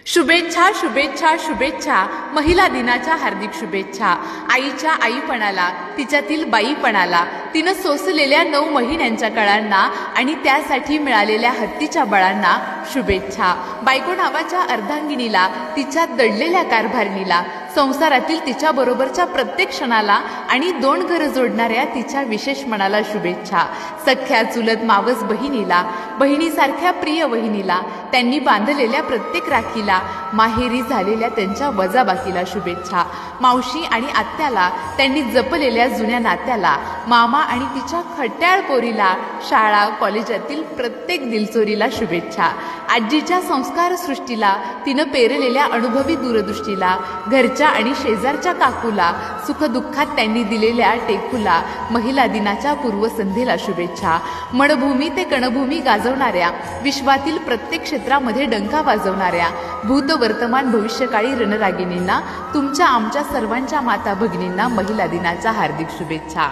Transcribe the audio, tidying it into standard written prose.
शुभेच्छा शुभेच्छा शुभेच्छा, महिला दिनाच्या हार्दिक शुभेच्छा। आईच्या आईपणाला, तिच्यातील बाईपणाला, तिनं सोसलेल्या 9 महिन्यांच्या कळांना आणि त्यासाठी मिळालेल्या हत्तीच्या बळांना शुभेच्छा। बायको नावाच्या अर्धांगिनीला, तिच्या दडलेल्या कारभारणीला, संसारातील तिच्या बरोबरच्या प्रत्येक क्षणाला आणि 2 घरं जोडणाऱ्या तिच्या विशेष मनाला शुभेच्छा। सख्या चुलत मावस बहिणीला, बहिणीसारख्या प्रिय वहिनीला, त्यांनी बांधलेल्या प्रत्येक राखीला, माहेरी झालेल्या त्यांच्या वजाबाकीला शुभेच्छा। मावशी आणि आत्याला, त्यांनी जपलेल्या जुन्या नात्याला, मामा आणि तिच्या खट्याळ पोरीला, शाळा कॉलेजातील प्रत्येक दिलचोरीला शुभेच्छा। आजीच्या संस्कार सृष्टीला, तिनं पेरलेल्या अनुभवी दूरदृष्टीला, घरच्या आणि शेजारच्या काकूला, सुखदुःखात त्यांनी दिलेल्या टेकूला, महिला दिनाच्या पूर्वसंध्येला शुभेच्छा। मणभूमी ते कणभूमी गाजवणाऱ्या, विश्वातील प्रत्येक क्षेत्रामध्ये डंका वाजवणाऱ्या, भूत वर्तमान भविष्यकाळी रणरागिणींना, तुमच्या आमच्या सर्वांच्या माता भगिनींना महिला दिनाच्या हार्दिक शुभेच्छा।